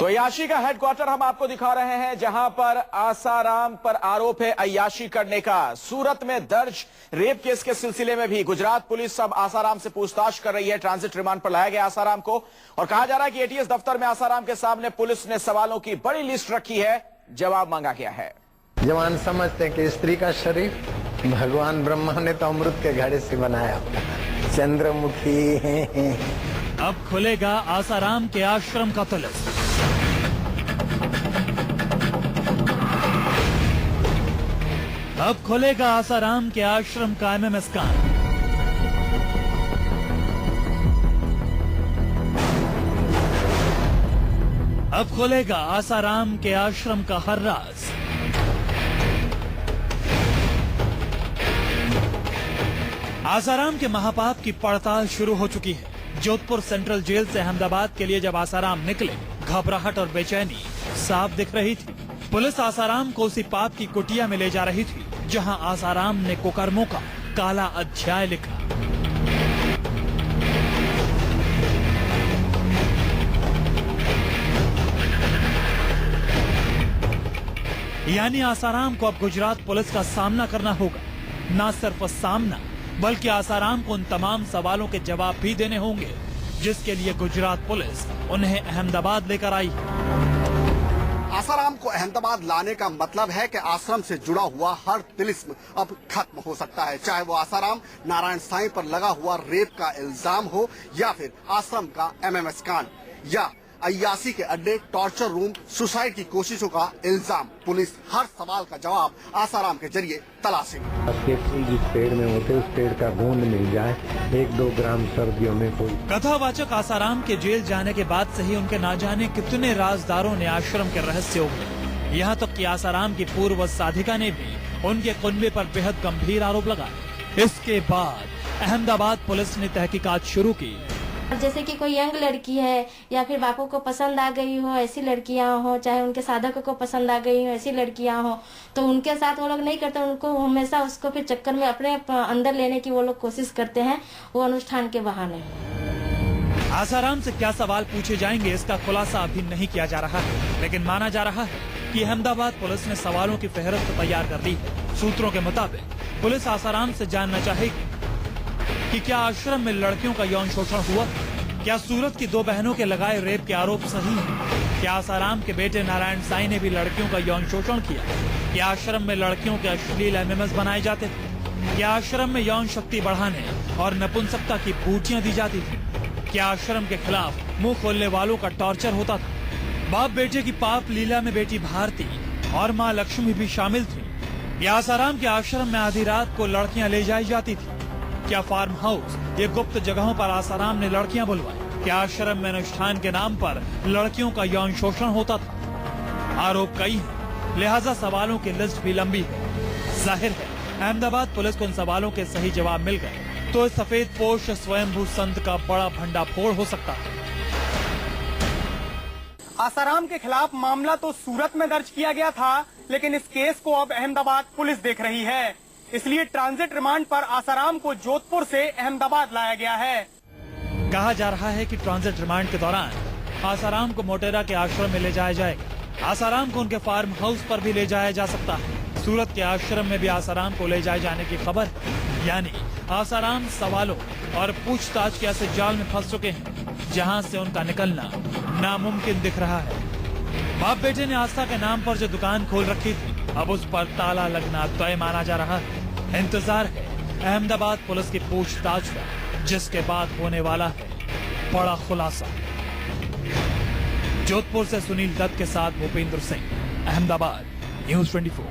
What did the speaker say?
तो अय्याशी का हेडक्वार्टर हम आपको दिखा रहे हैं, जहां पर आसाराम पर आरोप है अय्याशी करने का। सूरत में दर्ज रेप केस के सिलसिले में भी गुजरात पुलिस अब आसाराम से पूछताछ कर रही है। ट्रांजिट रिमांड पर लाया गया आसाराम को और कहा जा रहा है कि एटीएस दफ्तर में आसाराम के सामने पुलिस ने सवालों की बड़ी लिस्ट रखी है, जवाब मांगा गया है। जवान समझते हैं कि स्त्री का शरीर भगवान ब्रह्मा ने तो अमृत के घड़े से बनाया, चंद्रमुखी। अब खुलेगा आसाराम के आश्रम का तिलक। अब खुलेगा आसाराम के आश्रम का एमएमएस कान। अब खुलेगा आसाराम के आश्रम का हर राज। आसाराम के महापाप की पड़ताल शुरू हो चुकी है। जोधपुर सेंट्रल जेल से अहमदाबाद के लिए जब आसाराम निकले, घबराहट और बेचैनी साफ दिख रही थी। पुलिस आसाराम को उसी पाप की कुटिया में ले जा रही थी जहां आसाराम ने कुकर्मों का काला अध्याय लिखा। यानी आसाराम को अब गुजरात पुलिस का सामना करना होगा। न सिर्फ सामना, बल्कि आसाराम को उन तमाम सवालों के जवाब भी देने होंगे जिसके लिए गुजरात पुलिस उन्हें अहमदाबाद लेकर आई है। आसाराम को अहमदाबाद लाने का मतलब है कि आश्रम से जुड़ा हुआ हर तिलिस्म अब खत्म हो सकता है, चाहे वो आसाराम नारायण साईं पर लगा हुआ रेप का इल्जाम हो या फिर आश्रम का एमएमएस कांड या अय्याशी के अड्डे, टॉर्चर रूम, सुसाइड की कोशिशों का इल्जाम। पुलिस हर सवाल का जवाब आसाराम के जरिए तलाशेगी। आपके फूल जिस पेड़ में होते उस पेड़ का गोंद मिल जाए, 1-2 ग्राम सर्दियों में कोई। कथावाचक आसाराम के जेल जाने के बाद से ही उनके ना जाने कितने राजदारों ने आश्रम के रहस्य उगले। यहाँ तक कि आसाराम की पूर्व साधिका ने भी उनके कुनबे पर बेहद गंभीर आरोप लगाए। इसके बाद अहमदाबाद पुलिस ने तहकीकात शुरू की। जैसे कि कोई यंग लड़की है या फिर बापू को पसंद आ गई हो, ऐसी लड़कियां हो, चाहे उनके साधक को पसंद आ गई हो, ऐसी लड़कियां हो, तो उनके साथ वो लोग नहीं करते। उनको हमेशा उसको फिर चक्कर में अपने अंदर लेने की वो लोग कोशिश करते हैं, वो अनुष्ठान के बहाने। आसाराम से क्या सवाल पूछे जाएंगे, इसका खुलासा अभी नहीं किया जा रहा है, लेकिन माना जा रहा है कि अहमदाबाद पुलिस ने सवालों की फहरिस्त तैयार कर दी है। सूत्रों के मुताबिक पुलिस आसाराम से जानना चाहेगी कि क्या आश्रम में लड़कियों का यौन शोषण हुआ, क्या सूरत की 2 बहनों के लगाए रेप के आरोप सही हैं, क्या आसाराम के बेटे नारायण साईं ने भी लड़कियों का यौन शोषण किया, क्या आश्रम में लड़कियों के अश्लील एमएमएस बनाए जाते थे, क्या आश्रम में यौन शक्ति बढ़ाने और नपुंसकता की बूटियां दी जाती थी, क्या आश्रम के खिलाफ मुंह खोलने वालों का टॉर्चर होता था। बाप बेटे की पाप लीला में बेटी भारती और माँ लक्ष्मी भी शामिल थी। क्या आसाराम के आश्रम में आधी रात को लड़कियां ले जाई जाती थी, क्या फार्म हाउस ये गुप्त जगहों पर आसाराम ने लड़कियां बुलवाई, क्या आश्रम में अनुष्ठान के नाम पर लड़कियों का यौन शोषण होता था। आरोप कई हैं, लिहाजा सवालों की लिस्ट भी लंबी है। जाहिर है अहमदाबाद पुलिस को इन सवालों के सही जवाब मिल गए तो इस सफेद पोश स्वयंभू संत का बड़ा भंडाफोड़ हो सकता है। आसाराम के खिलाफ मामला तो सूरत में दर्ज किया गया था, लेकिन इस केस को अब अहमदाबाद पुलिस देख रही है, इसलिए ट्रांजिट रिमांड पर आसाराम को जोधपुर से अहमदाबाद लाया गया है। कहा जा रहा है कि ट्रांजिट रिमांड के दौरान आसाराम को मोटेरा के आश्रम में ले जाया जाएगा। आसाराम को उनके फार्म हाउस पर भी ले जाया जा सकता है। सूरत के आश्रम में भी आसाराम को ले जाए जाने की खबर है। यानी आसाराम सवालों और पूछताछ के ऐसे जाल में फंस चुके हैं जहां से उनका निकलना नामुमकिन दिख रहा है। बाप बेटे ने आस्था के नाम पर जो दुकान खोल रखी थी, अब उस पर ताला लगना तय माना जा रहा है। इंतजार है अहमदाबाद पुलिस की पूछताछ का, जिसके बाद होने वाला है बड़ा खुलासा। जोधपुर से सुनील दत्त के साथ भूपेंद्र सिंह, अहमदाबाद, न्यूज़ 24।